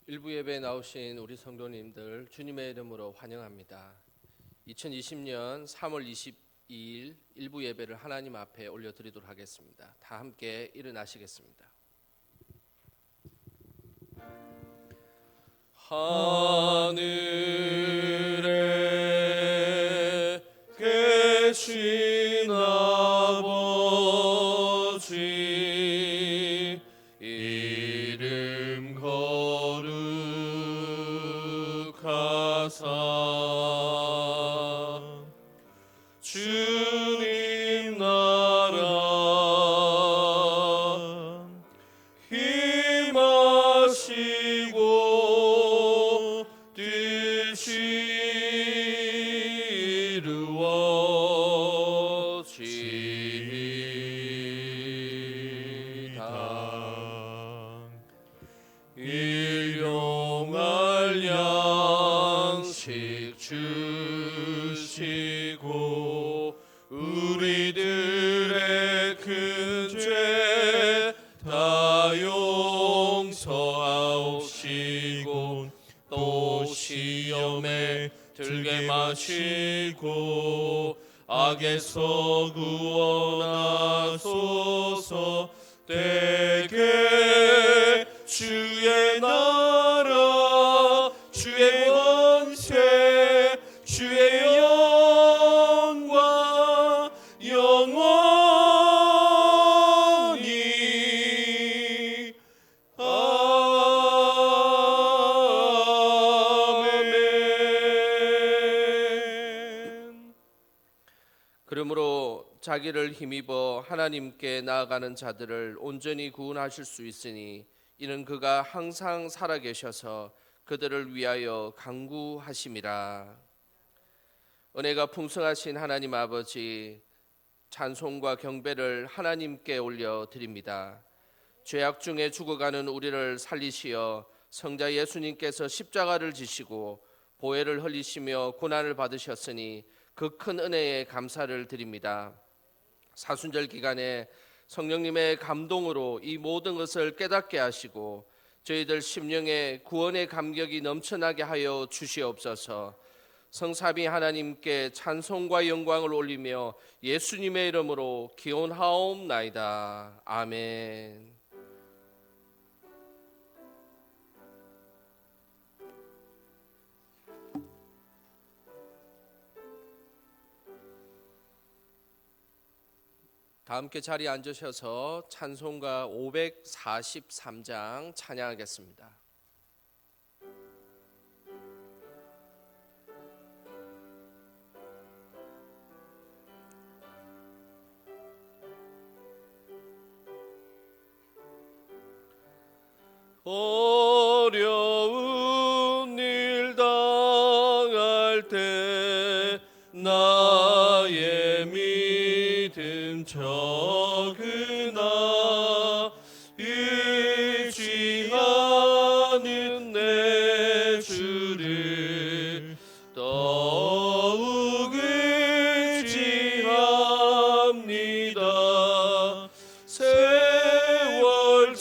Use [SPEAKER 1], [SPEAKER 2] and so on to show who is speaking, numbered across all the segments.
[SPEAKER 1] 일부 예배에 나오신 우리 성도님들 주님의 이름으로 환영합니다. 2020년 3월 22일 일부 예배를 하나님 앞에 올려드리도록 하겠습니다. 다 함께 일어나시겠습니다. 하늘에 계신 아버지 이름 거룩하사 주님 나라 힘하시고 뜻이 이루어지이다. 일용할 양식 주시고 우리들의 큰 죄 다 용서하옵시고 또 시험에 들게 마시고 악에서 구원하소서. 때게 주의 나라 주의 권세 주의 영광 영원히 아멘. 그러므로 자기를 힘입어 하나님께 나아가는 자들을 온전히 구원하실 수 있으니 이는 그가 항상 살아계셔서 그들을 위하여 간구하심이라. 은혜가 풍성하신 하나님 아버지, 찬송과 경배를 하나님께 올려드립니다. 죄악 중에 죽어가는 우리를 살리시어 성자 예수님께서 십자가를 지시고 보혈을 흘리시며 고난을 받으셨으니 그 큰 은혜에 감사를 드립니다. 사순절 기간에 성령님의 감동으로 이 모든 것을 깨닫게 하시고 저희들 심령에 구원의 감격이 넘쳐나게 하여 주시옵소서. 성삼위 하나님께 찬송과 영광을 올리며 예수님의 이름으로 기원하옵나이다. 아멘. 다 함께 자리에 앉으셔서 찬송가 543장 찬양하겠습니다. 어려운 일 당할 때 나의 믿음 적으나 의지하는 내 주를 더욱 의지합니다. 세월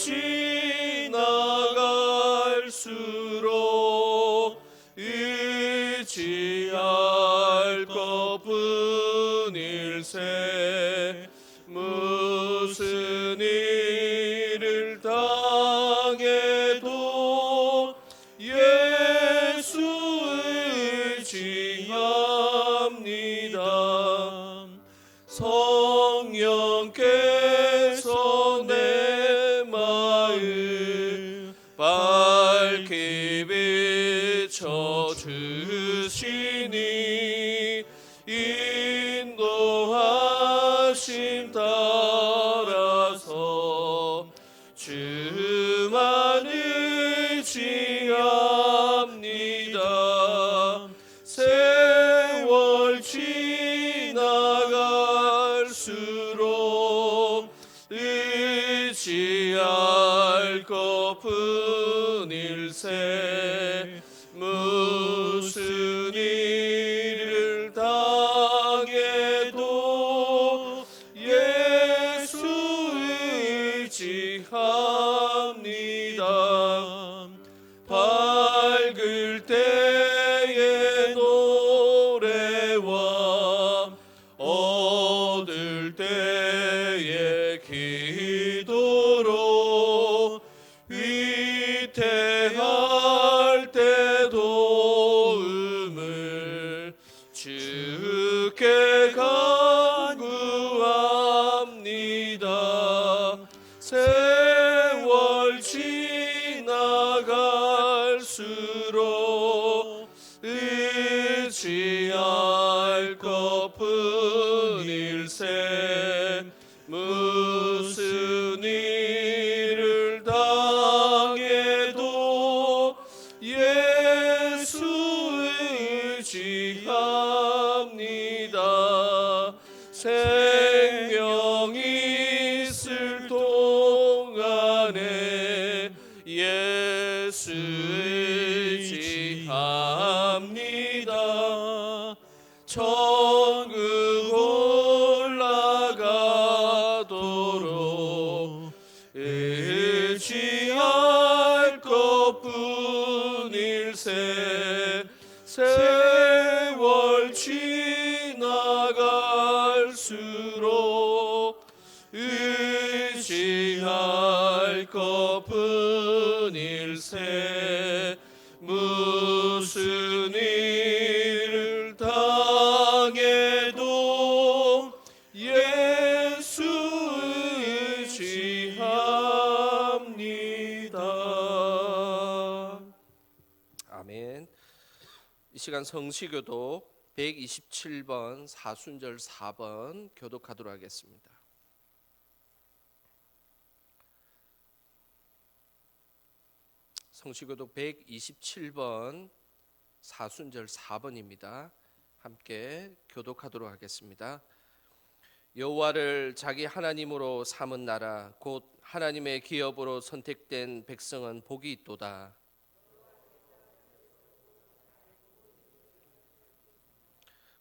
[SPEAKER 1] 지나갈수록 의지할 것뿐일세. 무슨 일을 당해도 예수 의지합니다. 성령께서 내 마음 밝게 비춰주시니 인도하심 따라서 주만 의지합니다. 세월 지나갈수록 의지할 것뿐일세. 무슨 일을 당해도 예수 의지합니다. 세월 지나갈수록 의지할 것뿐일세. 무슨 일을 당해도 예수 의지합니다. 생명 있을 동안에 예수 의지합니다. 천국 올라가도록 의지할 것뿐일세. 세월 지나갈수록 의지할 것뿐일세. 무슨 일을 당해도 예수 의지합니다. 아멘. 이 시간 성시교독 127번 사순절 4번 교독하도록 하겠습니다. 성시교독 127번 사순절 4번입니다. 함께 교독하도록 하겠습니다. 여호와를 자기 하나님으로 삼은 나라 곧 하나님의 기업으로 선택된 백성은 복이 있도다.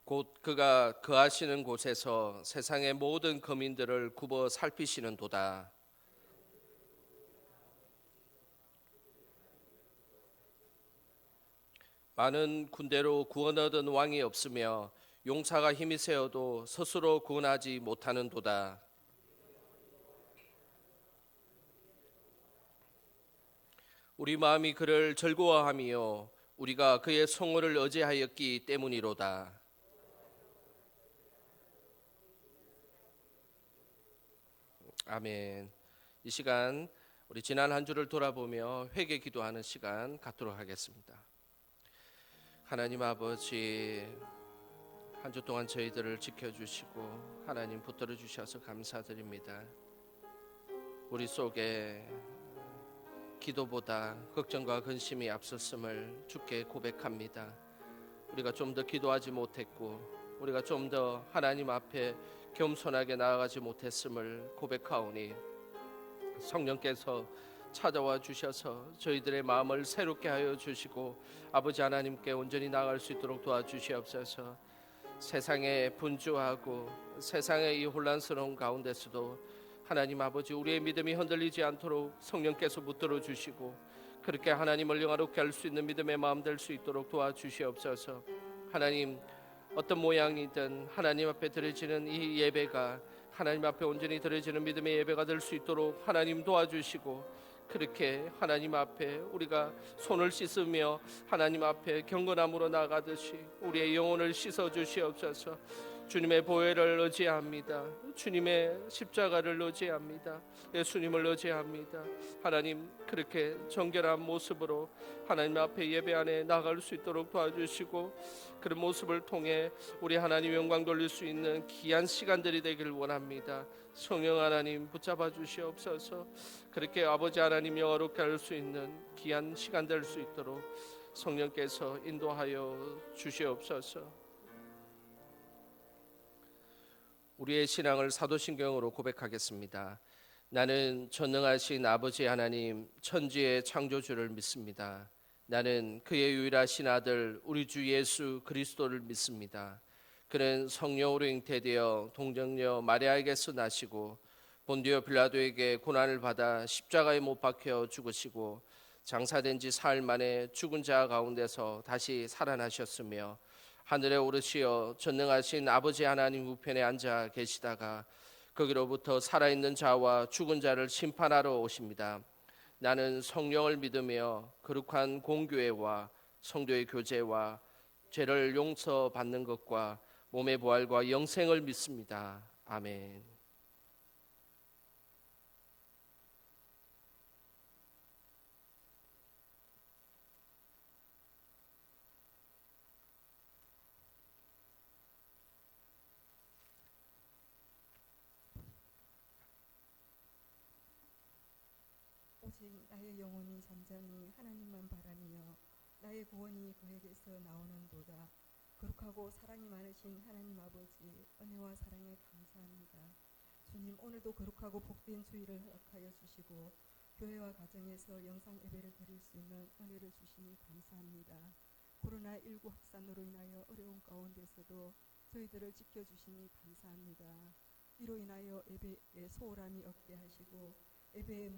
[SPEAKER 1] 곧 그가 거하시는 곳에서 세상의 모든 거민들을 굽어 살피시는도다. 많은 군대로 구원 얻은 왕이 없으며 용사가 힘이 세어도 스스로 구원하지 못하는도다. 우리 마음이 그를 즐거워하며 우리가 그의 성호를 의지하였기 때문이로다. 아멘. 이 시간 우리 지난 한 주를 돌아보며 회개 기도하는 시간 갖도록 하겠습니다. 하나님 아버지, 한 주 동안 저희들을 지켜주시고 하나님 붙들어 주셔서 감사드립니다. 우리 속에 기도보다 걱정과 근심이 앞섰음을 주께 고백합니다. 우리가 좀 더 기도하지 못했고 우리가 좀 더 하나님 앞에 겸손하게 나아가지 못했음을 고백하오니 성령께서 찾아와 주셔서 저희들의 마음을 새롭게 하여 주시고 아버지 하나님께 온전히 나아갈 수 있도록 도와주시옵소서. 세상에 분주하고 세상의 이 혼란스러운 가운데서도 하나님 아버지 우리의 믿음이 흔들리지 않도록 성령께서 붙들어 주시고 그렇게 하나님을 영화롭게 할 수 있는 믿음의 마음 될 수 있도록 도와주시옵소서. 하나님, 어떤 모양이든 하나님 앞에 드려지는 이 예배가 하나님 앞에 온전히 드려지는 믿음의 예배가 될 수 있도록 하나님 도와주시고 그렇게 하나님 앞에 우리가 손을 씻으며 하나님 앞에 경건함으로 나가듯이 우리의 영혼을 씻어 주시옵소서. 주님의 보혈을 의지합니다. 주님의 십자가를 의지합니다. 예수님을 의지합니다. 하나님, 그렇게 정결한 모습으로 하나님 앞에 예배 안에 나갈 수 있도록 도와주시고 그런 모습을 통해 우리 하나님 영광 돌릴 수 있는 귀한 시간들이 되길 원합니다. 성령 하나님 붙잡아 주시옵소서. 그렇게 아버지 하나님 영화롭게 할 수 있는 귀한 시간 될 수 있도록 성령께서 인도하여 주시옵소서. 우리의 신앙을 사도신경으로 고백하겠습니다. 나는 전능하신 아버지 하나님 천지의 창조주를 믿습니다. 나는 그의 유일하신 아들 우리 주 예수 그리스도를 믿습니다. 그는 성령으로 잉태되어 동정녀 마리아에게서 나시고 본디오 빌라도에게 고난을 받아 십자가에 못 박혀 죽으시고 장사된 지 사흘 만에 죽은 자 가운데서 다시 살아나셨으며 하늘에 오르시어 전능하신 아버지 하나님 우편에 앉아 계시다가 거기로부터 살아있는 자와 죽은 자를 심판하러 오십니다. 나는 성령을 믿으며 거룩한 공교회와 성도의 교제와 죄를 용서받는 것과 몸의 부활과 영생을 믿습니다. 아멘.
[SPEAKER 2] 오직 나의 영혼이 잠잠히 하나님만 바라며 나의 구원이 그에게서 나오는도다. 거룩하고 사랑이 많으신 하나님 아버지, 은혜와 사랑에 감사합니다. 주님, 오늘도 거룩하고 복된 주일을 허락하여 주시고 교회와 가정에서 영상 예배를 드릴 수 있는 은혜를 주시니 감사합니다. 코로나19 확산으로 인하여 어려운 가운데서도 저희들을 지켜주시니 감사합니다. 이로 인하여 예배에 소홀함이 없게 하시고 예배의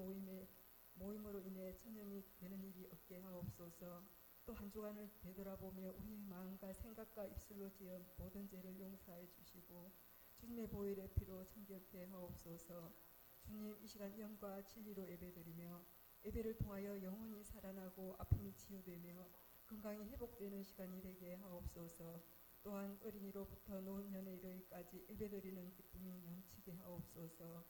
[SPEAKER 2] 모임으로 인해 천년이 되는 일이 없게 하옵소서. 또 한 주간을 되돌아보며 우리의 마음과 생각과 입술로 지은 모든 죄를 용서해 주시고 주님의 보혈의 피로 정결케 하옵소서. 주님, 이 시간 영과 진리로 예배드리며 예배를 통하여 영혼이 살아나고 아픔이 치유되며 건강이 회복되는 시간이 되게 하옵소서. 또한 어린이로부터 노년에 이르기까지 예배드리는 기쁨이 넘치게 하옵소서.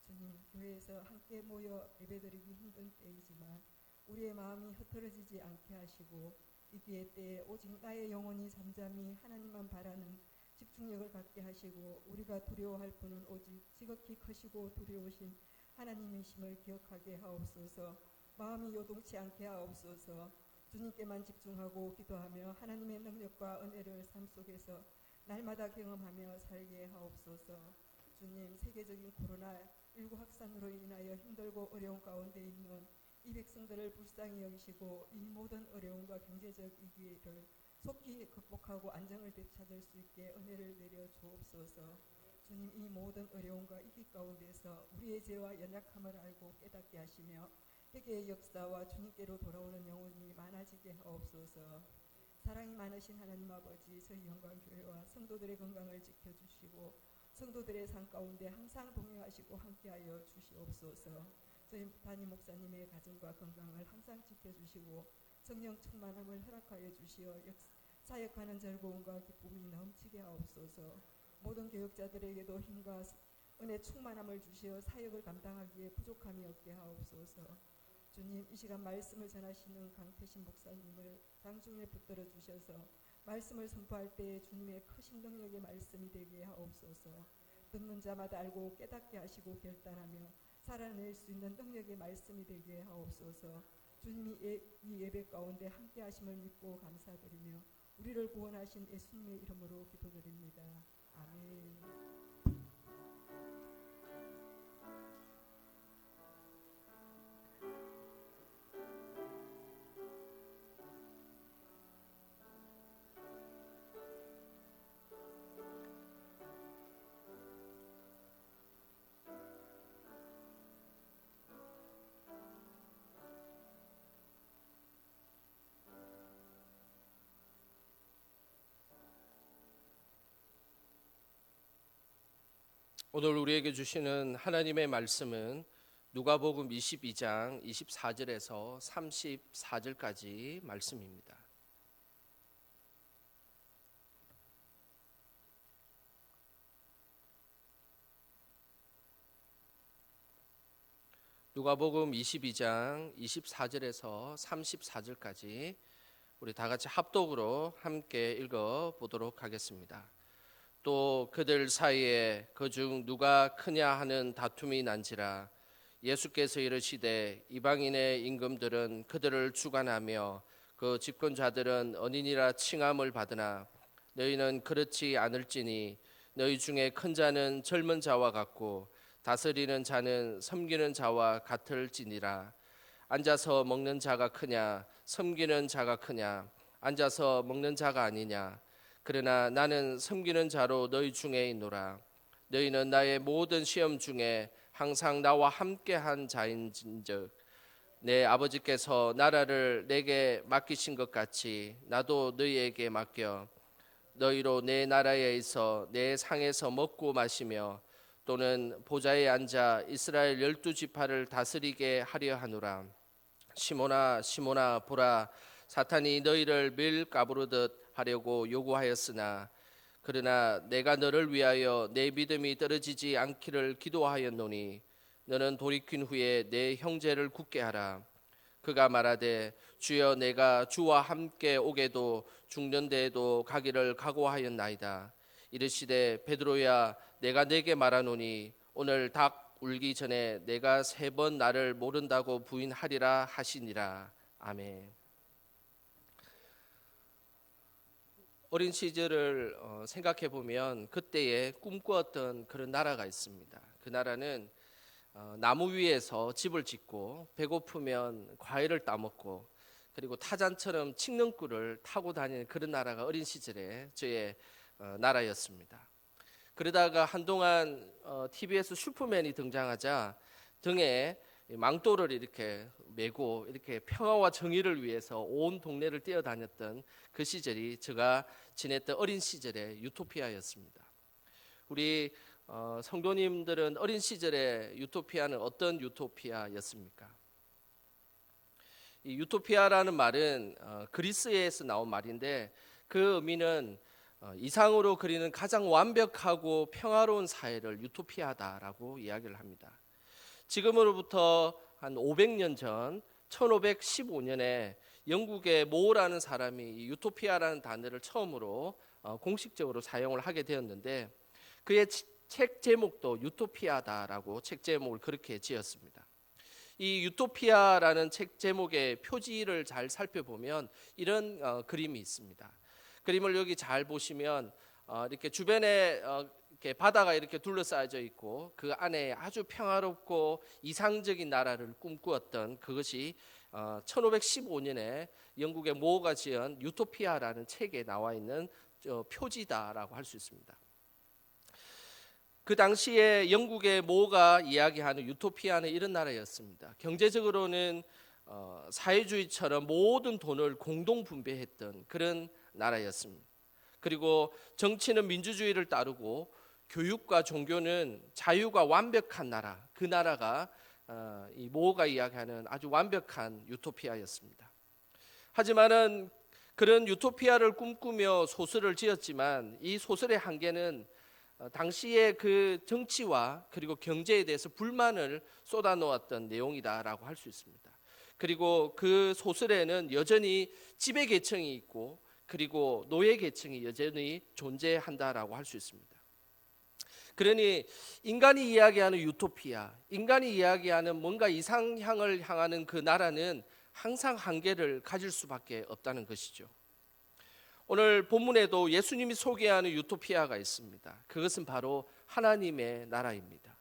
[SPEAKER 2] 주님, 교회에서 함께 모여 예배드리기 힘든 때이지만 우리의 마음이 흩어지지 않게 하시고 이 기회 때에 오직 나의 영혼이 잠잠히 하나님만 바라는 집중력을 갖게 하시고 우리가 두려워할 분은 오직 지극히 크시고 두려우신 하나님이심을 기억하게 하옵소서. 마음이 요동치 않게 하옵소서. 주님께만 집중하고 기도하며 하나님의 능력과 은혜를 삶 속에서 날마다 경험하며 살게 하옵소서. 주님, 세계적인 코로나19 확산으로 인하여 힘들고 어려운 가운데 있는 이 백성들을 불쌍히 여기시고 이 모든 어려움과 경제적 위기를 속히 극복하고 안정을 되찾을 수 있게 은혜를 내려 주옵소서. 주님, 이 모든 어려움과 위기 가운데서 우리의 죄와 연약함을 알고 깨닫게 하시며 회개의 역사와 주님께로 돌아오는 영혼이 많아지게 하옵소서. 사랑이 많으신 하나님 아버지, 저희 영광교회와 성도들의 건강을 지켜주시고 성도들의 삶 가운데 항상 동행하시고 함께하여 주시옵소서. 저희 담임 목사님의 가정과 건강을 항상 지켜주시고 성령 충만함을 허락하여 주시어 사역하는 즐거움과 기쁨이 넘치게 하옵소서. 모든 교역자들에게도 힘과 은혜 충만함을 주시어 사역을 감당하기에 부족함이 없게 하옵소서. 주님, 이 시간 말씀을 전하시는 강태신 목사님을 장중에 붙들어 주셔서 말씀을 선포할 때에 주님의 크신 능력의 말씀이 되게 하옵소서. 듣는 자마다 알고 깨닫게 하시고 결단하며 살아낼 수 있는 능력의 말씀이 되게 하옵소서. 주님이 이 예배 가운데 함께 하심을 믿고 감사드리며 우리를 구원하신 예수님의 이름으로 기도드립니다. 아멘.
[SPEAKER 1] 오늘 우리에게 주시는 하나님의 말씀은 누가복음 22장 24절에서 34절까지 말씀입니다. 누가복음 22장 24절에서 34절까지 우리 다 같이 합독으로 함께 읽어 보도록 하겠습니다. 또 그들 사이에 그중 누가 크냐 하는 다툼이 난지라 예수께서 이르시되 이방인의 임금들은 그들을 주관하며 그 집권자들은 언인이라 칭함을 받으나 너희는 그렇지 않을지니 너희 중에 큰 자는 젊은 자와 같고 다스리는 자는 섬기는 자와 같을지니라. 앉아서 먹는 자가 크냐 섬기는 자가 크냐 앉아서 먹는 자가 아니냐. 그러나 나는 섬기는 자로 너희 중에 있노라. 너희는 나의 모든 시험 중에 항상 나와 함께한 자인즉 내 아버지께서 나라를 내게 맡기신 것 같이 나도 너희에게 맡겨 너희로 내 나라에 있어 내 상에서 먹고 마시며 또는 보좌에 앉아 이스라엘 12지파를 다스리게 하려 하노라. 시몬아 시몬아 보라 사탄이 너희를 밀 가부르듯 하려고 요구하였으나 그러나 내가 너를 위하여 내 믿음이 떨어지지 않기를 기도하였노니 너는 돌이킨 후에 내 형제를 굳게 하라. 그가 말하되 주여 내가 주와 함께 오게도 죽는 데에도 가기를 각오하였나이다. 이르시되 베드로야 내가 네게 말하노니 오늘 닭 울기 전에 내가 3번 나를 모른다고 부인하리라 하시니라. 아멘. 어린 시절을 생각해 보면 그때에 꿈꾸었던 그런 나라가 있습니다. 그 나라는 나무 위에서 집을 짓고 배고프면 과일을 따먹고 그리고 타잔처럼 칡능꿀을 타고 다니는 그런 나라가 어린 시절에 저의 나라였습니다. 그러다가 한동안 TV에서 슈퍼맨이 등장하자 등에 망토를 이렇게 메고 이렇게 평화와 정의를 위해서 온 동네를 뛰어다녔던 그 시절이 제가 지냈던 어린 시절의 유토피아였습니다. 우리 성도님들은 어린 시절의 유토피아는 어떤 유토피아였습니까? 이 유토피아라는 말은 그리스에서 나온 말인데 그 의미는 이상으로 그리는 가장 완벽하고 평화로운 사회를 유토피아다라고 이야기를 합니다. 지금으로부터 한 500년 전 1515년에 영국의 모어라는 사람이 이 유토피아라는 단어를 처음으로 공식적으로 사용을 하게 되었는데 그의 책 제목도 유토피아다라고 책 제목을 그렇게 지었습니다. 이 유토피아라는 책 제목의 표지를 잘 살펴보면 이런 그림이 있습니다. 그림을 여기 잘 보시면 이렇게 주변에 이렇게 바다가 이렇게 둘러싸여져 있고 그 안에 아주 평화롭고 이상적인 나라를 꿈꾸었던 그것이 1515년에 영국의 모어가 지은 유토피아라는 책에 나와 있는 표지다라고 할 수 있습니다. 그 당시에 영국의 모어가 이야기하는 유토피아는 이런 나라였습니다. 경제적으로는 사회주의처럼 모든 돈을 공동 분배했던 그런 나라였습니다. 그리고 정치는 민주주의를 따르고 교육과 종교는 자유가 완벽한 나라, 그 나라가 이 모어가 이야기하는 아주 완벽한 유토피아였습니다. 하지만은 그런 유토피아를 꿈꾸며 소설을 지었지만 이 소설의 한계는 당시의 그 정치와 그리고 경제에 대해서 불만을 쏟아놓았던 내용이다라고 할 수 있습니다. 그리고 그 소설에는 여전히 지배 계층이 있고 그리고 노예 계층이 여전히 존재한다라고 할 수 있습니다. 그러니 인간이 이야기하는 유토피아, 인간이 이야기하는 뭔가 이상향을 향하는 그 나라는 항상 한계를 가질 수밖에 없다는 것이죠. 오늘 본문에도 예수님이 소개하는 유토피아가 있습니다. 그것은 바로 하나님의 나라입니다.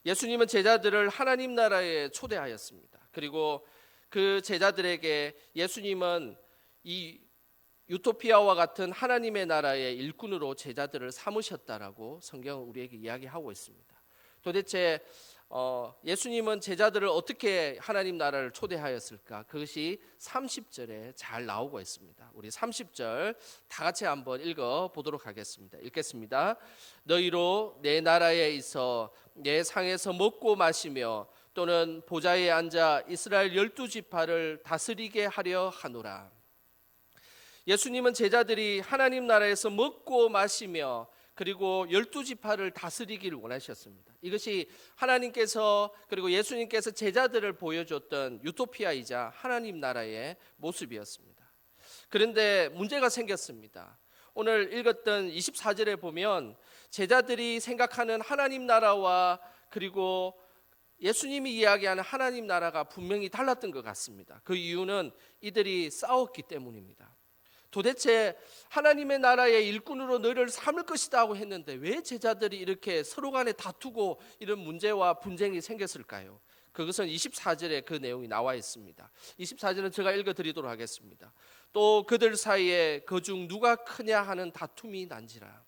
[SPEAKER 1] 예수님은 제자들을 하나님 나라에 초대하였습니다. 그리고 그 제자들에게 예수님은 이 유토피아와 같은 하나님의 나라의 일꾼으로 제자들을 삼으셨다라고 성경은 우리에게 이야기하고 있습니다. 도대체 예수님은 제자들을 어떻게 하나님 나라를 초대하였을까? 그것이 30절에 잘 나오고 있습니다. 우리 30절 다 같이 한번 읽어보도록 하겠습니다. 읽겠습니다. 너희로 내 나라에 있어 내 상에서 먹고 마시며 또는 보좌에 앉아 이스라엘 12지파를 다스리게 하려 하노라. 예수님은 제자들이 하나님 나라에서 먹고 마시며 그리고 12지파를 다스리기를 원하셨습니다. 이것이 하나님께서 그리고 예수님께서 제자들을 보여줬던 유토피아이자 하나님 나라의 모습이었습니다. 그런데 문제가 생겼습니다. 오늘 읽었던 24절에 보면 제자들이 생각하는 하나님 나라와 그리고 예수님이 이야기하는 하나님 나라가 분명히 달랐던 것 같습니다. 그 이유는 이들이 싸웠기 때문입니다. 도대체 하나님의 나라의 일꾼으로 너희를 삼을 것이다 하고 했는데 왜 제자들이 이렇게 서로 간에 다투고 이런 문제와 분쟁이 생겼을까요? 그것은 24절에 그 내용이 나와 있습니다. 24절은 제가 읽어드리도록 하겠습니다. 또 그들 사이에 그중 누가 크냐 하는 다툼이 난지라.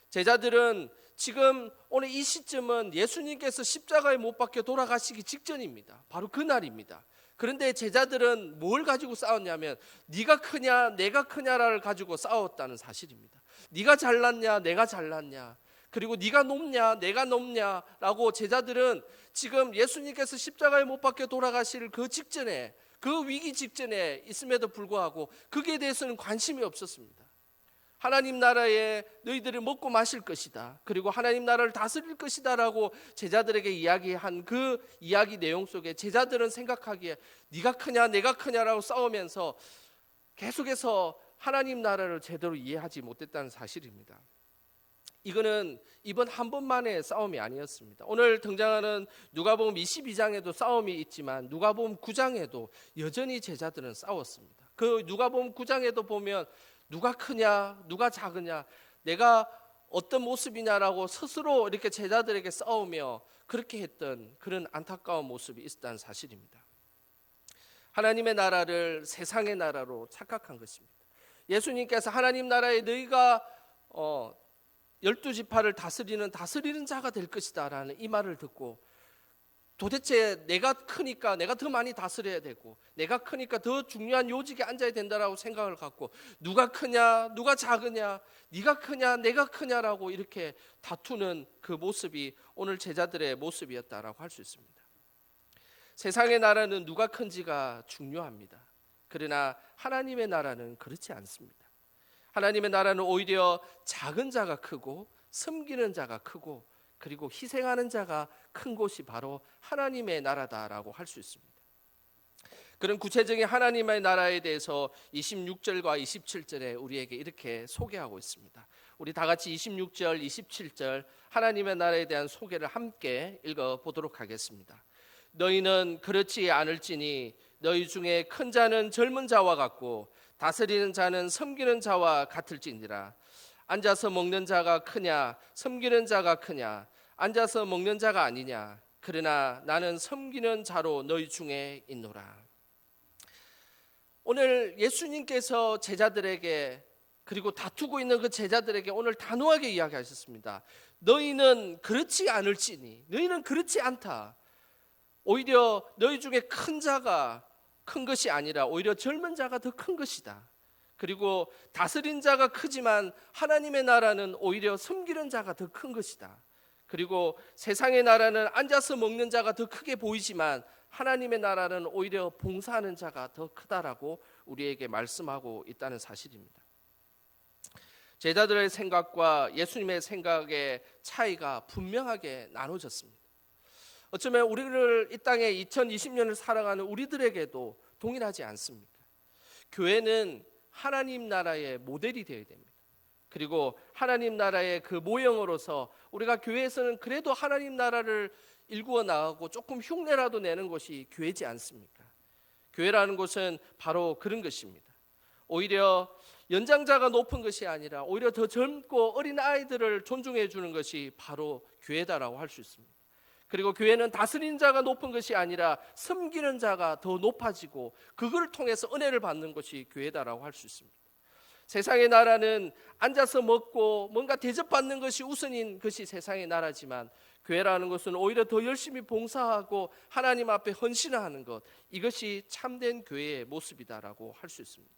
[SPEAKER 1] 제자들은 지금 오늘 이 시점은 예수님께서 십자가에 못 박혀 돌아가시기 직전입니다. 바로 그날입니다. 그런데 제자들은 뭘 가지고 싸웠냐면 네가 크냐 내가 크냐를 가지고 싸웠다는 사실입니다. 네가 잘났냐 내가 잘났냐 그리고 네가 높냐 내가 높냐라고 제자들은 지금 예수님께서 십자가에 못 박혀 돌아가실 그 직전에 그 위기 직전에 있음에도 불구하고 거기에 대해서는 관심이 없었습니다. 하나님 나라에 너희들이 먹고 마실 것이다. 그리고 하나님 나라를 다스릴 것이다 라고 제자들에게 이야기한 그 이야기 내용 속에 제자들은 생각하기에 네가 크냐 내가 크냐라고 싸우면서 계속해서 하나님 나라를 제대로 이해하지 못했다는 사실입니다. 이거는 이번 한 번만의 싸움이 아니었습니다. 오늘 등장하는 누가복음 22장에도 싸움이 있지만 누가복음 9장에도 여전히 제자들은 싸웠습니다. 그 누가복음 9장에도 보면 누가 크냐, 누가 작으냐, 내가 어떤 모습이냐라고 스스로 이렇게 제자들에게 싸우며 그렇게 했던 그런 안타까운 모습이 있었다는 사실입니다. 하나님의 나라를 세상의 나라로 착각한 것입니다. 예수님께서 하나님 나라에 너희가 12지파를 다스리는 자가 될 것이다 라는 이 말을 듣고 도대체 내가 크니까 내가 더 많이 다스려야 되고 내가 크니까 더 중요한 요직에 앉아야 된다라고 생각을 갖고 누가 크냐 누가 작으냐 네가 크냐 내가 크냐라고 이렇게 다투는 그 모습이 오늘 제자들의 모습이었다라고 할 수 있습니다. 세상의 나라는 누가 큰지가 중요합니다. 그러나 하나님의 나라는 그렇지 않습니다. 하나님의 나라는 오히려 작은 자가 크고 섬기는 자가 크고 그리고 희생하는 자가 큰 곳이 바로 하나님의 나라다라고 할 수 있습니다. 그런 구체적인 하나님의 나라에 대해서 26절과 27절에 우리에게 이렇게 소개하고 있습니다. 우리 다 같이 26절, 27절 하나님의 나라에 대한 소개를 함께 읽어보도록 하겠습니다. 너희는 그렇지 않을지니 너희 중에 큰 자는 젊은 자와 같고 다스리는 자는 섬기는 자와 같을지니라. 앉아서 먹는 자가 크냐 섬기는 자가 크냐 앉아서 먹는 자가 아니냐 그러나 나는 섬기는 자로 너희 중에 있노라. 오늘 예수님께서 제자들에게 그리고 다투고 있는 그 제자들에게 오늘 단호하게 이야기하셨습니다. 너희는 그렇지 않을지니 너희는 그렇지 않다. 오히려 너희 중에 큰 자가 큰 것이 아니라 오히려 젊은 자가 더 큰 것이다. 그리고 다스린 자가 크지만 하나님의 나라는 오히려 섬기는 자가 더 큰 것이다. 그리고 세상의 나라는 앉아서 먹는 자가 더 크게 보이지만 하나님의 나라는 오히려 봉사하는 자가 더 크다라고 우리에게 말씀하고 있다는 사실입니다. 제자들의 생각과 예수님의 생각의 차이가 분명하게 나눠졌습니다. 어쩌면 우리를 이 땅에 2020년을 살아가는 우리들에게도 동일하지 않습니까? 교회는 하나님 나라의 모델이 되어야 됩니다. 그리고 하나님 나라의 그 모형으로서 우리가 교회에서는 그래도 하나님 나라를 일구어 나가고 조금 흉내라도 내는 것이 교회지 않습니까? 교회라는 것은 바로 그런 것입니다. 오히려 연장자가 높은 것이 아니라 오히려 더 젊고 어린 아이들을 존중해 주는 것이 바로 교회다라고 할 수 있습니다. 그리고 교회는 다스리는 자가 높은 것이 아니라 섬기는 자가 더 높아지고 그걸 통해서 은혜를 받는 것이 교회다라고 할 수 있습니다. 세상의 나라는 앉아서 먹고 뭔가 대접받는 것이 우선인 것이 세상의 나라지만 교회라는 것은 오히려 더 열심히 봉사하고 하나님 앞에 헌신하는 것, 이것이 참된 교회의 모습이다라고 할 수 있습니다.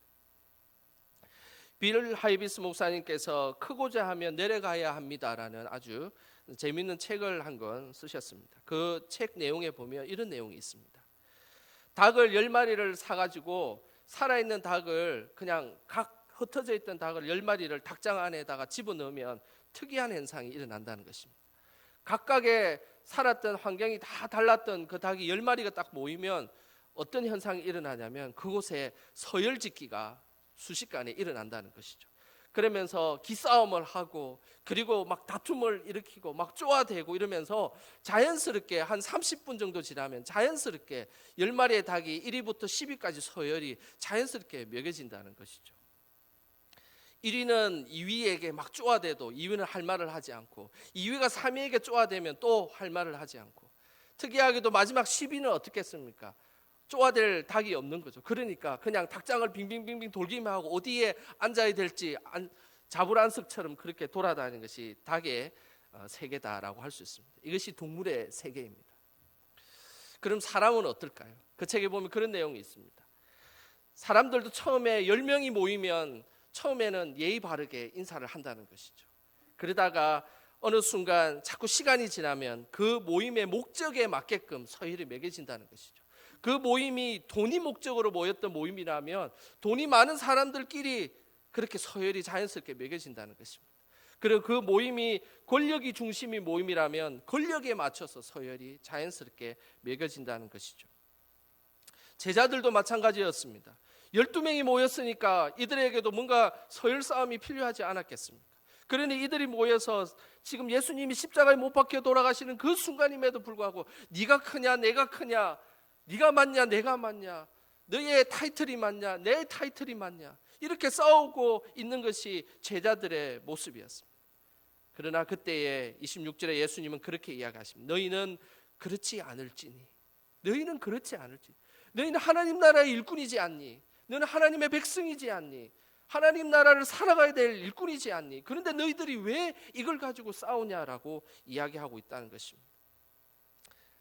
[SPEAKER 1] 빌 하이비스 목사님께서 크고자 하면 내려가야 합니다라는 아주 재미있는 책을 한 권 쓰셨습니다. 그 책 내용에 보면 이런 내용이 있습니다. 닭을 10마리를 사가지고 살아있는 닭을 그냥 각 흩어져 있던 닭을 10마리를 닭장 안에다가 집어넣으면 특이한 현상이 일어난다는 것입니다. 각각의 살았던 환경이 다 달랐던 그 닭이 10마리가 딱 모이면 어떤 현상이 일어나냐면 그곳에 서열짓기가 순식간에 일어난다는 것이죠. 그러면서 기싸움을 하고 그리고 막 다툼을 일으키고 막 쪼아대고 이러면서 자연스럽게 한 30분 정도 지나면 자연스럽게 10마리의 닭이 1위부터 10위까지 서열이 자연스럽게 매겨진다는 것이죠. 1위는 2위에게 막 쪼아대도 2위는 할 말을 하지 않고 2위가 3위에게 쪼아대면 또 할 말을 하지 않고 특이하게도 마지막 10위는 어떻겠습니까? 쪼아댈 닭이 없는 거죠. 그러니까 그냥 닭장을 빙빙빙빙 돌기만 하고 어디에 앉아야 될지 자불안석처럼 그렇게 돌아다니는 것이 닭의 세계다라고 할 수 있습니다. 이것이 동물의 세계입니다. 그럼 사람은 어떨까요? 그 책에 보면 그런 내용이 있습니다. 사람들도 처음에 10명이 모이면 처음에는 예의 바르게 인사를 한다는 것이죠. 그러다가 어느 순간 자꾸 시간이 지나면 그 모임의 목적에 맞게끔 서열이 매겨진다는 것이죠. 그 모임이 돈이 목적으로 모였던 모임이라면 돈이 많은 사람들끼리 그렇게 서열이 자연스럽게 매겨진다는 것입니다. 그리고 그 모임이 권력이 중심이 모임이라면 권력에 맞춰서 서열이 자연스럽게 매겨진다는 것이죠. 제자들도 마찬가지였습니다. 12명이 모였으니까 이들에게도 뭔가 서열 싸움이 필요하지 않았겠습니까? 그러니 이들이 모여서 지금 예수님이 십자가에 못 박혀 돌아가시는 그 순간임에도 불구하고 네가 크냐 내가 크냐, 네가 맞냐 내가 맞냐, 너의 타이틀이 맞냐 내 타이틀이 맞냐, 이렇게 싸우고 있는 것이 제자들의 모습이었습니다. 그러나 그때에 26절에 예수님은 그렇게 이야기하십니다. 너희는 그렇지 않을지니, 너희는 그렇지 않을지니, 너희는 하나님 나라의 일꾼이지 않니? 너는 하나님의 백성이지 않니? 하나님 나라를 살아가야 될 일꾼이지 않니? 그런데 너희들이 왜 이걸 가지고 싸우냐라고 이야기하고 있다는 것입니다.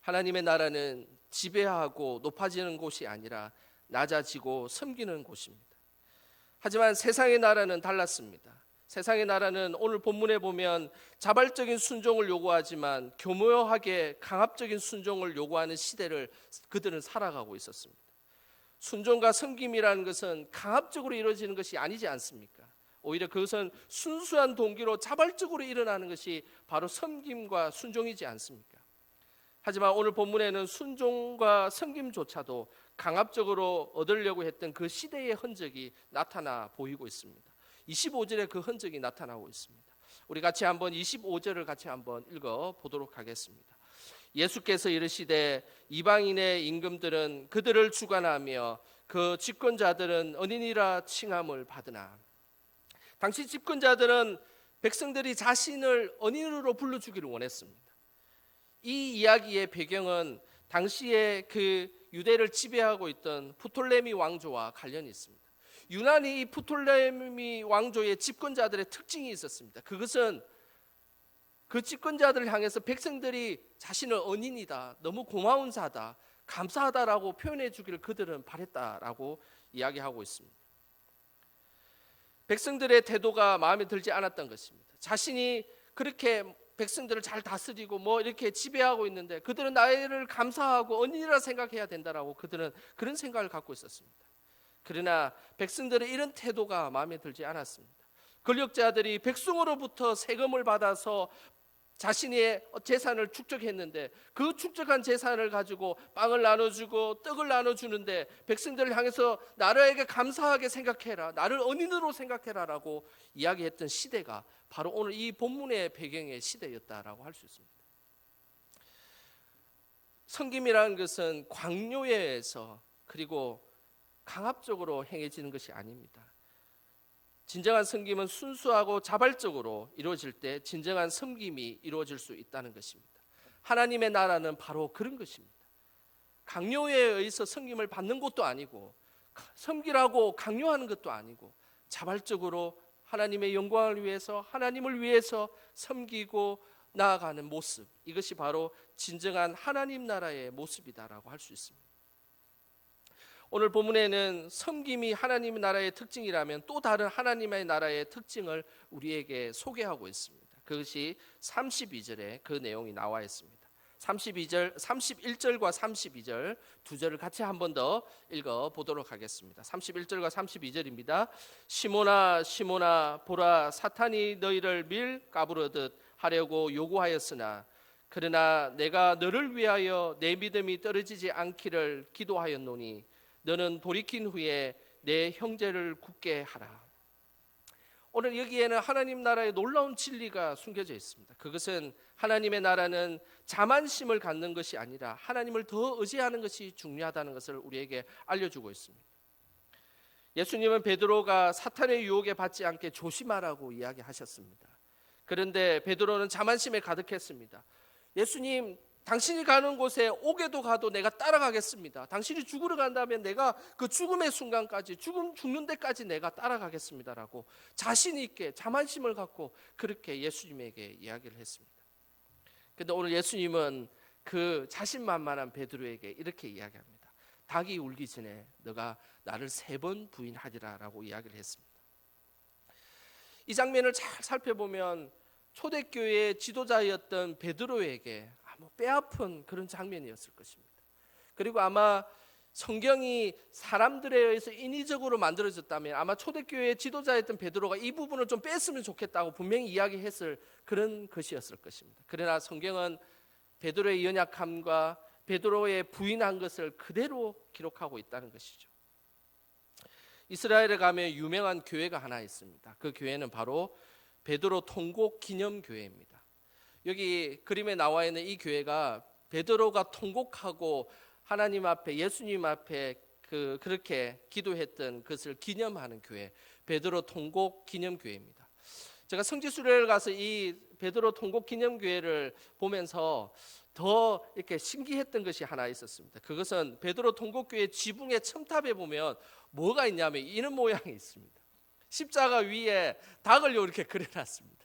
[SPEAKER 1] 하나님의 나라는 지배하고 높아지는 곳이 아니라 낮아지고 섬기는 곳입니다. 하지만 세상의 나라는 달랐습니다. 세상의 나라는 오늘 본문에 보면 자발적인 순종을 요구하지만 교묘하게 강압적인 순종을 요구하는 시대를 그들은 살아가고 있었습니다. 순종과 섬김이라는 것은 강압적으로 이루어지는 것이 아니지 않습니까? 오히려 그것은 순수한 동기로 자발적으로 일어나는 것이 바로 섬김과 순종이지 않습니까? 하지만 오늘 본문에는 순종과 섬김조차도 강압적으로 얻으려고 했던 그 시대의 흔적이 나타나 보이고 있습니다. 25절에 그 흔적이 나타나고 있습니다. 우리 같이 한번 25절을 같이 한번 읽어 보도록 하겠습니다. 예수께서 이르시되 이방인의 임금들은 그들을 주관하며 그 집권자들은 언인이라 칭함을 받으나. 당시 집권자들은 백성들이 자신을 언인으로 불러주기를 원했습니다. 이 이야기의 배경은 당시에 그 유대를 지배하고 있던 프톨레미 왕조와 관련이 있습니다. 유난히 이 프톨레미 왕조의 집권자들의 특징이 있었습니다. 그것은 그 집권자들을 향해서 백성들이 자신을 언인이다, 너무 고마운 자다, 감사하다라고 표현해 주기를 그들은 바랬다라고 이야기하고 있습니다. 백성들의 태도가 마음에 들지 않았던 것입니다. 자신이 그렇게 백성들을 잘 다스리고 이렇게 지배하고 있는데 그들은 나를 감사하고 언인이라 생각해야 된다라고 그들은 그런 생각을 갖고 있었습니다. 그러나 백성들의 이런 태도가 마음에 들지 않았습니다. 권력자들이 백성으로부터 세금을 받아서 자신의 재산을 축적했는데 그 축적한 재산을 가지고 빵을 나눠주고 떡을 나눠주는데 백성들을 향해서 나라에게 감사하게 생각해라, 나를 언인으로 생각해라라고 이야기했던 시대가 바로 오늘 이 본문의 배경의 시대였다라고 할 수 있습니다. 섬김이라는 것은 광요에 의해서 그리고 강압적으로 행해지는 것이 아닙니다. 진정한 섬김은 순수하고 자발적으로 이루어질 때 진정한 섬김이 이루어질 수 있다는 것입니다. 하나님의 나라는 바로 그런 것입니다. 강요에 의해서 섬김을 받는 것도 아니고 섬기라고 강요하는 것도 아니고 자발적으로 하나님의 영광을 위해서 하나님을 위해서 섬기고 나아가는 모습, 이것이 바로 진정한 하나님 나라의 모습이다라고 할 수 있습니다. 오늘 본문에는 섬김이 하나님의 나라의 특징이라면 또 다른 하나님의 나라의 특징을 우리에게 소개하고 있습니다. 그것이 32절에 그 내용이 나와 있습니다. 31절과 32절 두 절을 같이 한 번 더 읽어 보도록 하겠습니다. 31절과 32절입니다. 시몬아 시몬아 보라 사탄이 너희를 밀 까부르듯 하려고 요구하였으나 그러나 내가 너를 위하여 내 믿음이 떨어지지 않기를 기도하였노니 너는 돌이킨 후에 내 형제를 굳게 하라. 오늘 여기에는 하나님 나라의 놀라운 진리가 숨겨져 있습니다. 그것은 하나님의 나라는 자만심을 갖는 것이 아니라 하나님을 더 의지하는 것이 중요하다는 것을 우리에게 알려주고 있습니다. 예수님은 베드로가 사탄의 유혹에 받지 않게 조심하라고 이야기하셨습니다. 그런데 베드로는 자만심에 가득했습니다. 예수님, 당신이 가는 곳에 옥에도 가도 내가 따라가겠습니다. 당신이 죽으러 간다면 내가 그 죽음의 순간까지, 죽는 데까지 내가 따라가겠습니다라고 자신 있게 자만심을 갖고 그렇게 예수님에게 이야기를 했습니다. 그런데 오늘 예수님은 그 자신만만한 베드로에게 이렇게 이야기합니다. 닭이 울기 전에 너가 나를 3번 부인하리라라고 이야기를 했습니다. 이 장면을 잘 살펴보면 초대교회의 지도자였던 베드로에게 뼈아픈 그런 장면이었을 것입니다. 그리고 아마 성경이 사람들에 의해서 인위적으로 만들어졌다면 아마 초대교회의 지도자였던 베드로가 이 부분을 좀 뺐으면 좋겠다고 분명히 이야기했을 그런 것이었을 것입니다. 그러나 성경은 베드로의 연약함과 베드로의 부인한 것을 그대로 기록하고 있다는 것이죠. 이스라엘에 가면 유명한 교회가 하나 있습니다. 그 교회는 바로 베드로 통곡 기념교회입니다. 여기 그림에 나와 있는 이 교회가 베드로가 통곡하고 하나님 앞에 예수님 앞에 그렇게 기도했던 것을 기념하는 교회, 베드로 통곡 기념교회입니다. 제가 성지순례를 가서 이 베드로 통곡 기념교회를 보면서 더 이렇게 신기했던 것이 하나 있었습니다. 그것은 베드로 통곡교회 지붕의 첨탑에 보면 뭐가 있냐면 이런 모양이 있습니다. 십자가 위에 닭을 이렇게 그려놨습니다.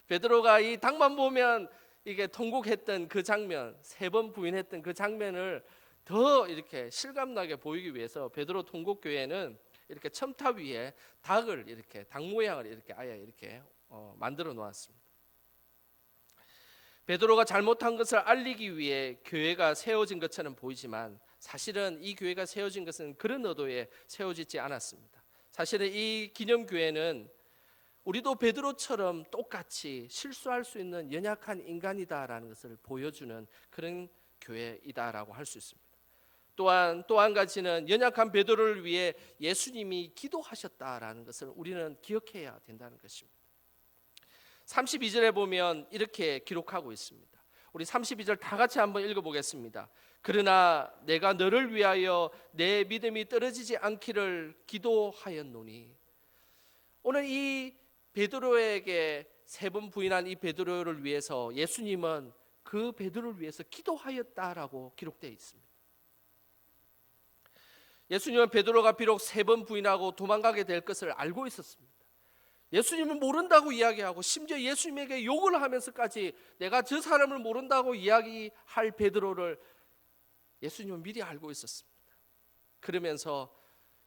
[SPEAKER 1] 베드로가 이 닭만 보면 이게 통곡했던 그 장면, 3번 부인했던 그 장면을 더 이렇게 실감나게 보이기 위해서 베드로 통곡교회는 이렇게 첨탑 위에 닭을 이렇게 닭 모양을 이렇게 아예 이렇게 만들어 놓았습니다. 베드로가 잘못한 것을 알리기 위해 교회가 세워진 것처럼 보이지만 사실은 이 교회가 세워진 것은 그런 의도에 세워지지 않았습니다. 사실은 이 기념교회는 우리도 베드로처럼 똑같이 실수할 수 있는 연약한 인간이다라는 것을 보여주는 그런 교회이다라고 할 수 있습니다. 또한 또 한 가지는 연약한 베드로를 위해 예수님이 기도하셨다라는 것을 우리는 기억해야 된다는 것입니다. 32절에 보면 이렇게 기록하고 있습니다. 우리 32절 다 같이 한번 읽어보겠습니다. 그러나 내가 너를 위하여 내 믿음이 떨어지지 않기를 기도하였노니. 오늘 이 베드로에게 3번 부인한 이 베드로를 위해서 예수님은 그 베드로를 위해서 기도하였다라고 기록되어 있습니다. 예수님은 베드로가 비록 3번 부인하고 도망가게 될 것을 알고 있었습니다. 예수님은 모른다고 이야기하고 심지어 예수님에게 욕을 하면서까지 내가 저 사람을 모른다고 이야기할 베드로를 예수님은 미리 알고 있었습니다. 그러면서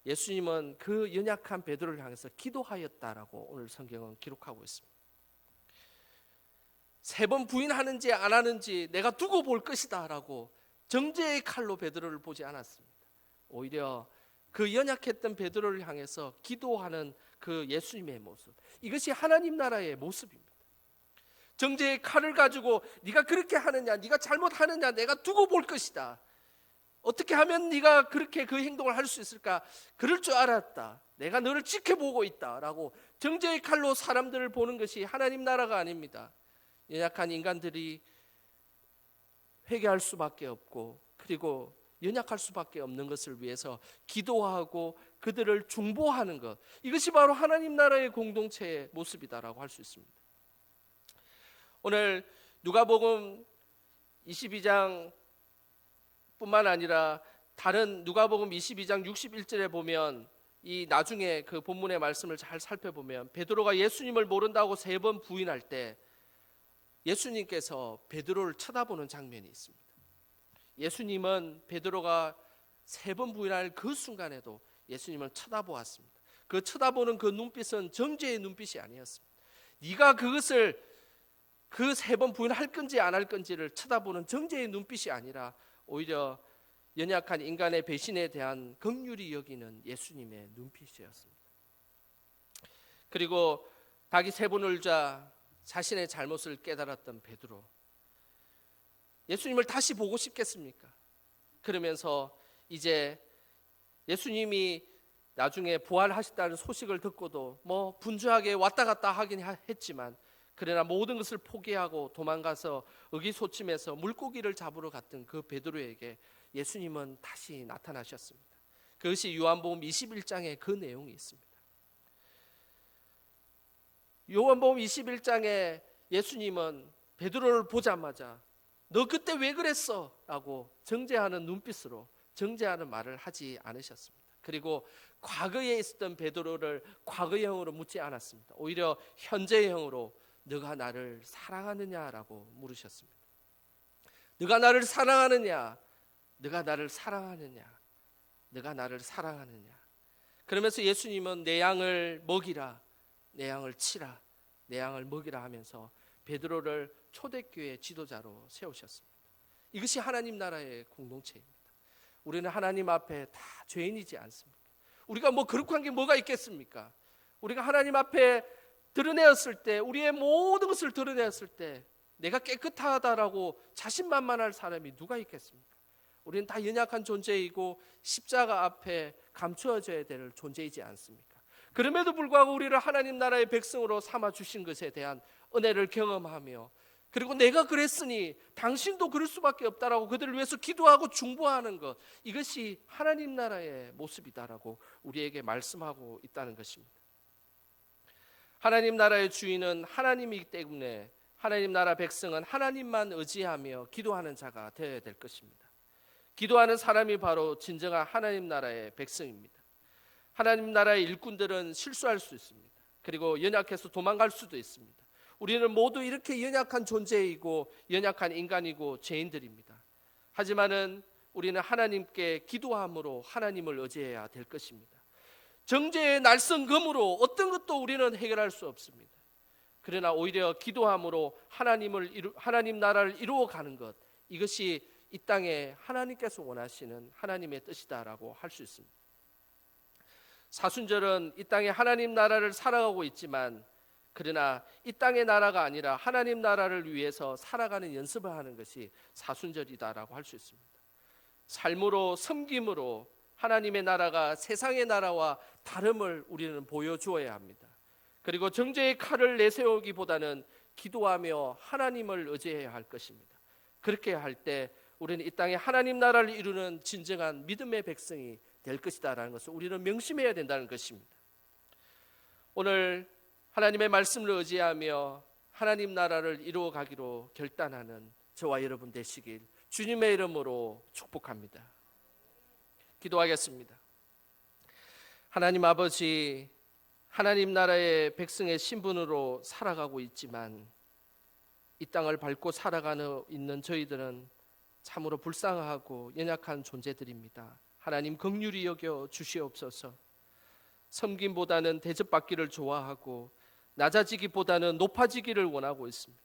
[SPEAKER 1] 예수님은 그 연약한 베드로를 향해서 기도하였다라고 오늘 성경은 기록하고 있습니다. 3번 부인하는지 안 하는지 내가 두고 볼 것이다 라고 정죄의 칼로 베드로를 보지 않았습니다. 오히려 그 연약했던 베드로를 향해서 기도하는 그 예수님의 모습, 이것이 하나님 나라의 모습입니다. 정죄의 칼을 가지고 네가 그렇게 하느냐, 네가 잘못하느냐 내가 두고 볼 것이다. 어떻게 하면 네가 그렇게 그 행동을 할 수 있을까? 그럴 줄 알았다. 내가 너를 지켜보고 있다라고 정죄의 칼로 사람들을 보는 것이 하나님 나라가 아닙니다. 연약한 인간들이 회개할 수밖에 없고 그리고 연약할 수밖에 없는 것을 위해서 기도하고 그들을 중보하는 것, 이것이 바로 하나님 나라의 공동체의 모습이다라고 할 수 있습니다. 오늘 누가복음 22장 뿐만 아니라 다른 누가복음 22장 61절에 보면 이 나중에 그 본문의 말씀을 잘 살펴보면 베드로가 예수님을 모른다고 3번 부인할 때 예수님께서 베드로를 쳐다보는 장면이 있습니다. 예수님은 베드로가 3번 부인할 그 순간에도 예수님을 쳐다보았습니다. 그 쳐다보는 그 눈빛은 정죄의 눈빛이 아니었습니다. 네가 그것을 그 3번 부인할 건지 안 할 건지를 쳐다보는 정죄의 눈빛이 아니라 오히려 연약한 인간의 배신에 대한 긍휼히 여기는 예수님의 눈빛이었습니다. 그리고 닭이 3번 울자 자신의 잘못을 깨달았던 베드로, 예수님을 다시 보고 싶겠습니까? 그러면서 이제 예수님이 나중에 부활하셨다는 소식을 듣고도 뭐 분주하게 왔다 갔다 하긴 했지만 그러나 모든 것을 포기하고 도망가서 의기소침해서 물고기를 잡으러 갔던 그 베드로에게 예수님은 다시 나타나셨습니다. 그것이 요한복음 21장에 그 내용이 있습니다. 요한복음 21장에 예수님은 베드로를 보자마자 너 그때 왜 그랬어? 라고 정죄하는 눈빛으로 정죄하는 말을 하지 않으셨습니다. 그리고 과거에 있었던 베드로를 과거형으로 묻지 않았습니다. 오히려 현재형으로 너가 나를 사랑하느냐라고 물으셨습니다. 너가 나를 사랑하느냐? 너가 나를 사랑하느냐? 너가 나를 사랑하느냐? 그러면서 예수님은 내 양을 먹이라, 내 양을 치라, 내 양을 먹이라 하면서 베드로를 초대교회 지도자로 세우셨습니다. 이것이 하나님 나라의 공동체입니다. 우리는 하나님 앞에 다 죄인이지 않습니까? 우리가 뭐 거룩한 게 뭐가 있겠습니까? 우리가 하나님 앞에 드러내었을 때, 우리의 모든 것을 드러내었을 때 내가 깨끗하다라고 자신만만할 사람이 누가 있겠습니까? 우리는 다 연약한 존재이고 십자가 앞에 감추어져야 될 존재이지 않습니까? 그럼에도 불구하고 우리를 하나님 나라의 백성으로 삼아주신 것에 대한 은혜를 경험하며, 그리고 내가 그랬으니 당신도 그럴 수밖에 없다라고 그들을 위해서 기도하고 중보하는 것, 이것이 하나님 나라의 모습이다라고 우리에게 말씀하고 있다는 것입니다. 하나님 나라의 주인은 하나님이기 때문에 하나님 나라 백성은 하나님만 의지하며 기도하는 자가 되어야 될 것입니다. 기도하는 사람이 바로 진정한 하나님 나라의 백성입니다. 하나님 나라의 일꾼들은 실수할 수 있습니다. 그리고 연약해서 도망갈 수도 있습니다. 우리는 모두 이렇게 연약한 존재이고 연약한 인간이고 죄인들입니다. 하지만은 우리는 하나님께 기도함으로 하나님을 의지해야 될 것입니다. 정죄의 날성금으로 어떤 것도 우리는 해결할 수 없습니다. 그러나 오히려 기도함으로 하나님 나라를 이루어가는 것, 이것이 이 땅에 하나님께서 원하시는 하나님의 뜻이다라고 할 수 있습니다. 사순절은 이 땅에 하나님 나라를 살아가고 있지만, 그러나 이 땅의 나라가 아니라 하나님 나라를 위해서 살아가는 연습을 하는 것이 사순절이다라고 할 수 있습니다. 삶으로, 섬김으로 하나님의 나라가 세상의 나라와 다름을 우리는 보여주어야 합니다. 그리고 정죄의 칼을 내세우기보다는 기도하며 하나님을 의지해야 할 것입니다. 그렇게 할 때 우리는 이 땅에 하나님 나라를 이루는 진정한 믿음의 백성이 될 것이다라는 것을 우리는 명심해야 된다는 것입니다. 오늘 하나님의 말씀을 의지하며 하나님 나라를 이루어가기로 결단하는 저와 여러분 되시길 주님의 이름으로 축복합니다. 기도하겠습니다. 하나님 아버지, 하나님 나라의 백성의 신분으로 살아가고 있지만 이 땅을 밟고 살아가는 있는 저희들은 참으로 불쌍하고 연약한 존재들입니다. 하나님 긍휼히 여겨 주시옵소서. 섬김보다는 대접받기를 좋아하고 낮아지기보다는 높아지기를 원하고 있습니다.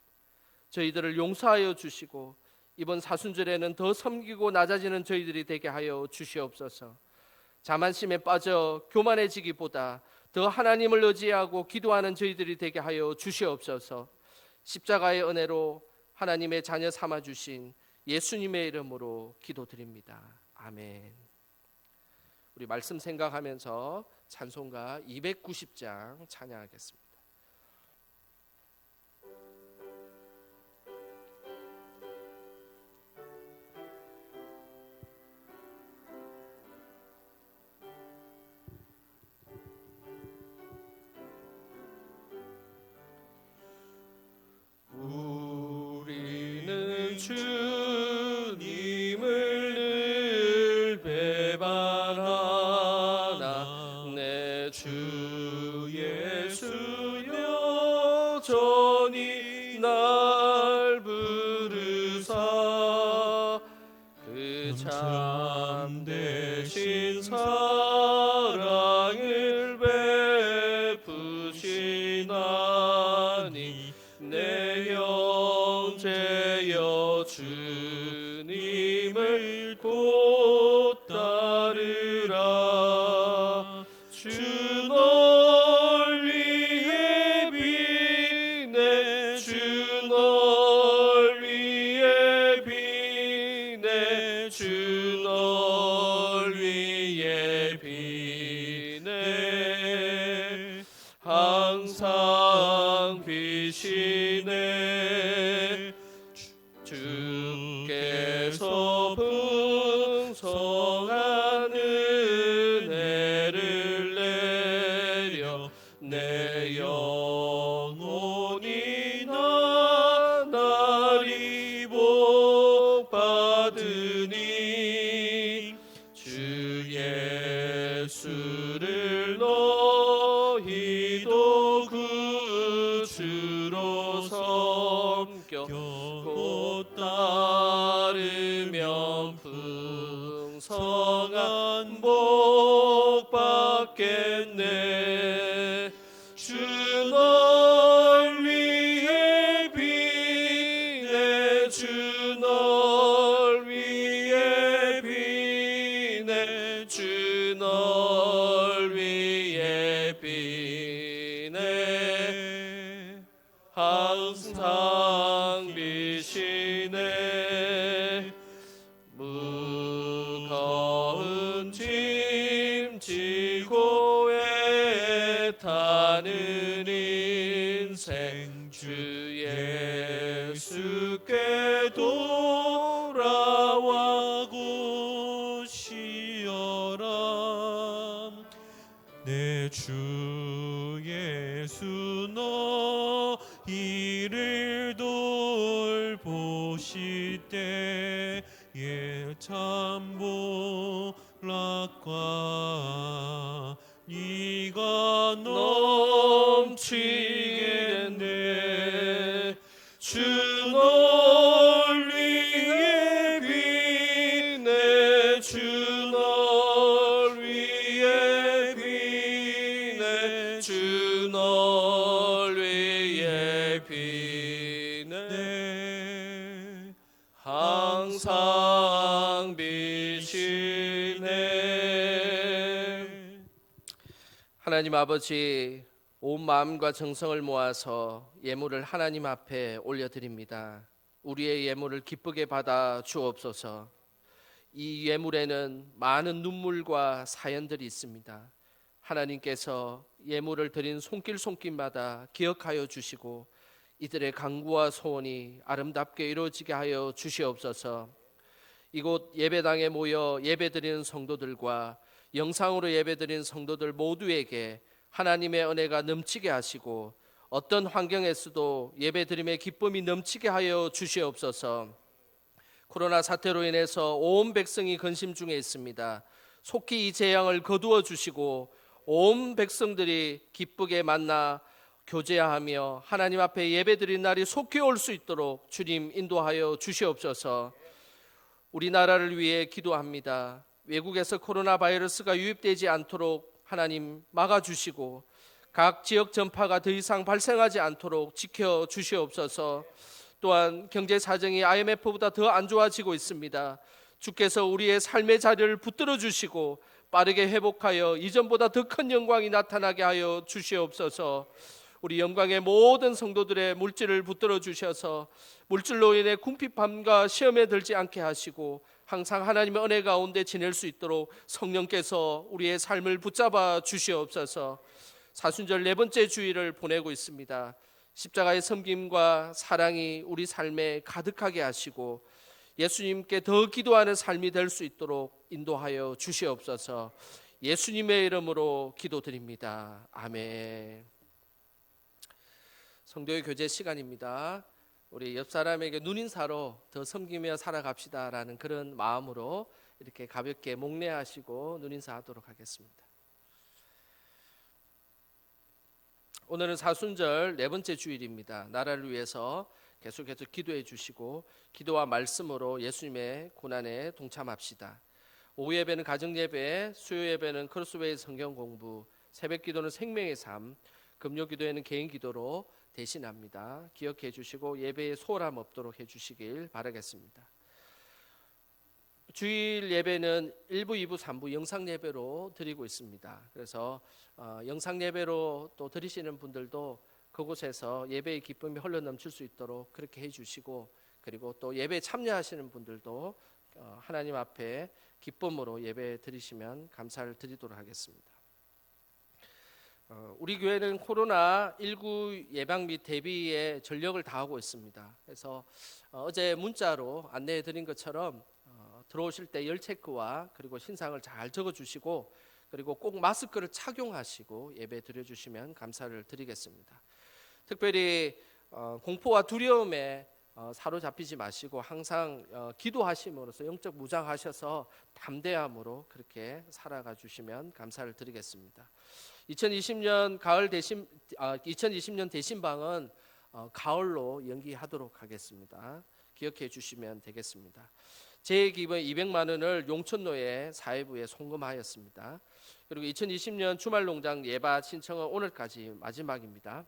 [SPEAKER 1] 저희들을 용서하여 주시고 이번 사순절에는 더 섬기고 낮아지는 저희들이 되게 하여 주시옵소서. 자만심에 빠져 교만해지기보다 더 하나님을 의지하고 기도하는 저희들이 되게 하여 주시옵소서. 십자가의 은혜로 하나님의 자녀 삼아주신 예수님의 이름으로 기도드립니다. 아멘. 우리 말씀 생각하면서 찬송가 290장 찬양하겠습니다. 우리는 주님을 늘 배반하나 내 주 예수여 전히 날 부르사 그 참되신 사랑을 베푸시나니 내 형제여 주님을 곧 따르라. 주 널 위해 비네 주 널 위해 비네 주 널 위해 비네 항상 비시네 주께서 풍성한 은혜를 내려 내 영혼이 나날이 복받으니 주 예수를 너희도 구주로 섬겨 곧 따르면 풍성한 복 받겠네. 주 널 위해 비네 주 널 위해 비네 주 널 위해 비네 항상 비시네 무거운 짐 지고 사는 인생 주 예수께
[SPEAKER 3] 돌아와 고시어라. 내 주 예수 너희를 돌보실 때에 참보락과 네가 넘치겠네. 주 널 위해 비네. 주 널 위해 비네.
[SPEAKER 1] 주 널 위해 비네. 항상 비시네. 하나님 아버지, 온 마음과 정성을 모아서 예물을 하나님 앞에 올려드립니다. 우리의 예물을 기쁘게 받아 주옵소서. 이 예물에는 많은 눈물과 사연들이 있습니다. 하나님께서 예물을 드린 손길마다 기억하여 주시고 이들의 간구와 소원이 아름답게 이루어지게 하여 주시옵소서. 이곳 예배당에 모여 예배드리는 성도들과 영상으로 예배드리는 성도들 모두에게 하나님의 은혜가 넘치게 하시고 어떤 환경에서도 예배드림의 기쁨이 넘치게 하여 주시옵소서. 코로나 사태로 인해서 온 백성이 근심 중에 있습니다. 속히 이 재앙을 거두어 주시고 온 백성들이 기쁘게 만나 교제하며 하나님 앞에 예배드린 날이 속히 올 수 있도록 주님 인도하여 주시옵소서. 우리나라를 위해 기도합니다. 외국에서 코로나 바이러스가 유입되지 않도록 하나님 막아주시고 각 지역 전파가 더 이상 발생하지 않도록 지켜주시옵소서. 또한 경제 사정이 IMF보다 더 안 좋아지고 있습니다. 주께서 우리의 삶의 자리를 붙들어 주시고 빠르게 회복하여 이전보다 더 큰 영광이 나타나게 하여 주시옵소서. 우리 영광의 모든 성도들의 물질을 붙들어 주셔서 물질로 인해 궁핍함과 시험에 들지 않게 하시고 항상 하나님의 은혜 가운데 지낼 수 있도록 성령께서 우리의 삶을 붙잡아 주시옵소서. 사순절 네 번째 주일을 보내고 있습니다. 십자가의 섬김과 사랑이 우리 삶에 가득하게 하시고 예수님께 더 기도하는 삶이 될 수 있도록 인도하여 주시옵소서. 예수님의 이름으로 기도드립니다. 아멘. 성도의 교제 시간입니다. 우리 옆 사람에게 눈인사로 더 섬기며 살아갑시다라는 그런 마음으로 이렇게 가볍게 목례하시고 눈인사하도록 하겠습니다. 오늘은 사순절 네 번째 주일입니다. 나라를 위해서 계속해서 기도해 주시고 기도와 말씀으로 예수님의 고난에 동참합시다. 오후 예배는 가정 예배, 수요 예배는 크로스웨이 성경 공부, 새벽 기도는 생명의 삶, 금요 기도에는 개인 기도로 대신합니다. 기억해 주시고 예배에 소홀함 없도록 해 주시길 바라겠습니다. 주일 예배는 1부, 2부, 3부 영상 예배로 드리고 있습니다. 그래서 영상 예배로 또 드리시는 분들도 그곳에서 예배의 기쁨이 흘러 넘칠 수 있도록 그렇게 해 주시고, 그리고 또 예배에 참여하시는 분들도 하나님 앞에 기쁨으로 예배 드리시면 감사를 드리도록 하겠습니다. 우리 교회는 코로나19 예방 및 대비에 전력을 다하고 있습니다. 그래서 어제 문자로 안내해 드린 것처럼 들어오실 때 열 체크와 그리고 신상을 잘 적어주시고 그리고 꼭 마스크를 착용하시고 예배 드려주시면 감사를 드리겠습니다. 특별히 공포와 두려움에 사로잡히지 마시고 항상 기도하심으로써 영적 무장하셔서 담대함으로 그렇게 살아가 주시면 감사를 드리겠습니다. 2020년 대신방은 가을로 연기하도록 하겠습니다. 기억해 주시면 되겠습니다. 제 기부의 200만 원을 용천로에 사회부에 송금하였습니다. 그리고 2020년 주말농장 예바 신청은 오늘까지 마지막입니다.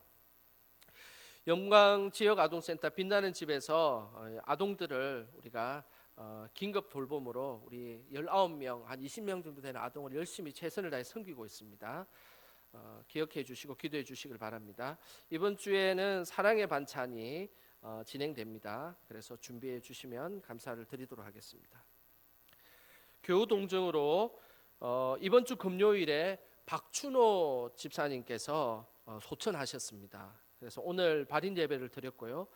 [SPEAKER 1] 영광 지역 아동센터 빛나는 집에서 아동들을 우리가 긴급 돌봄으로 우리 19명, 한 20명 정도 되는 아동을 열심히 최선을 다해 섬기고 있습니다. 기억해 주시고 기도해 주시길 바랍니다. 이번 주에는 사랑의 반찬이 진행됩니다. 그래서 준비해 주시면 감사를 드리도록 하겠습니다. 교우 동정으로 이번 주 금요일에 박춘호 집사님께서 소천하셨습니다. 그래서 오늘 발인 예배를 드렸고요.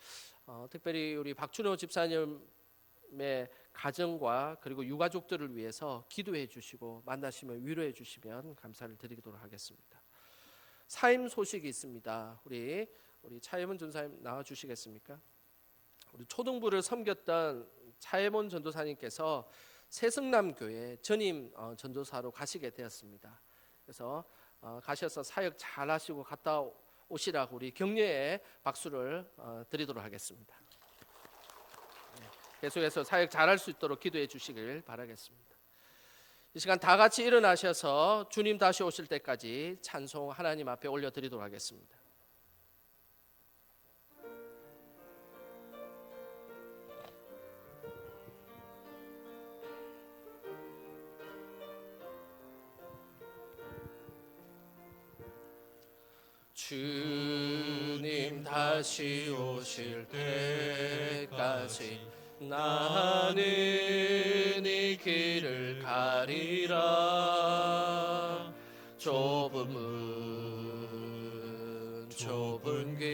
[SPEAKER 1] 특별히 우리 박준호 집사님의 가정과 그리고 유가족들을 위해서 기도해 주시고 만나시면 위로해 주시면 감사를 드리도록 하겠습니다. 사임 소식이 있습니다. 우리 차혜문 전사님 나와 주시겠습니까? 우리 초등부를 섬겼던 차혜문 전도사님께서 새승남 교회 전임 전도사로 가시게 되었습니다. 그래서 가셔서 사역 잘 하시고 갔다 오시라고 우리 격려의 박수를 드리도록 하겠습니다. 계속해서 사역 잘할 수 있도록 기도해 주시길 바라겠습니다. 이 시간 다 같이 일어나셔서 주님 다시 오실 때까지 찬송 하나님 앞에 올려드리도록 하겠습니다. 주님 다시 오실 때까지 나는 이 길을 가리라. 좁은 문 좁은 길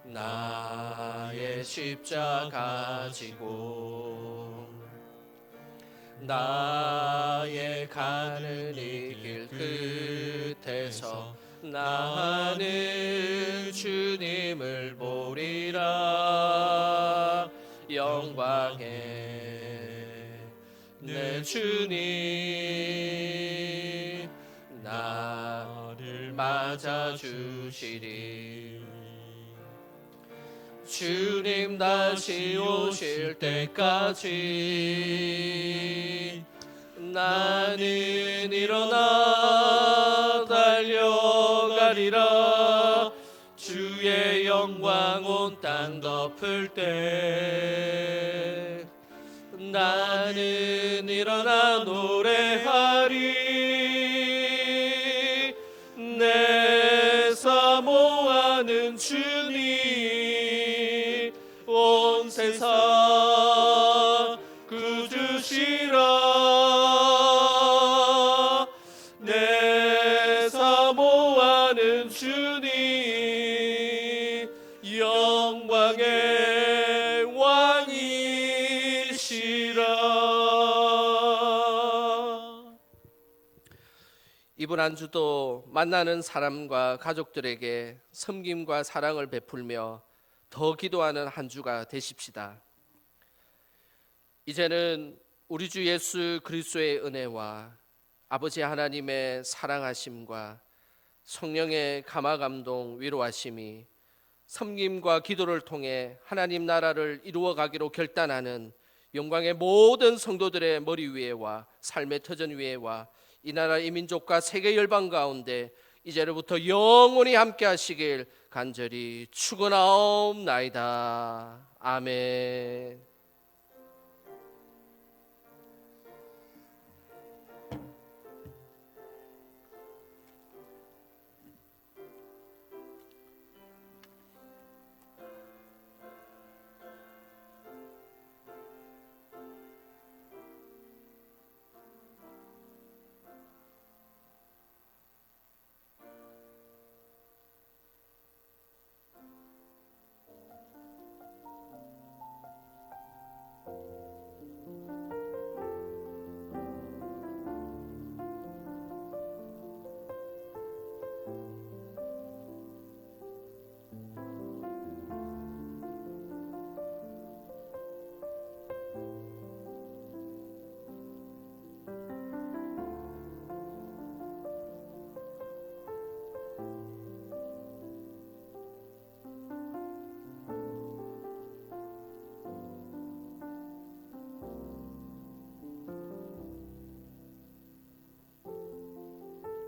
[SPEAKER 1] 나의 십자가 지고 나의 가는 이 길 끝에서 나는 주님을 보리라. 영광의 내 주님 나를 맞아주시리. 주님 다시 오실 때까지 나는 일어나 달려가리라. 주의 영광 온 땅 덮을 때 나는 일어나 노래하리. 내 사모하는 주님 온 세상 구주시라. 내 사모하는 주님 영광의 왕이시라. 이번 한 주도 만나는 사람과 가족들에게 섬김과 사랑을 베풀며 더 기도하는 한 주가 되십시다. 이제는 우리 주 예수 그리스도의 은혜와 아버지 하나님의 사랑하심과 성령의 감화감동 위로하심이 섬김과 기도를 통해 하나님 나라를 이루어가기로 결단하는 영광의 모든 성도들의 머리 위에와 삶의 터전 위에와 이 나라 이 민족과 세계 열방 가운데 이제로부터 영원히 함께 하시길 간절히 축원하옵나이다. 아멘.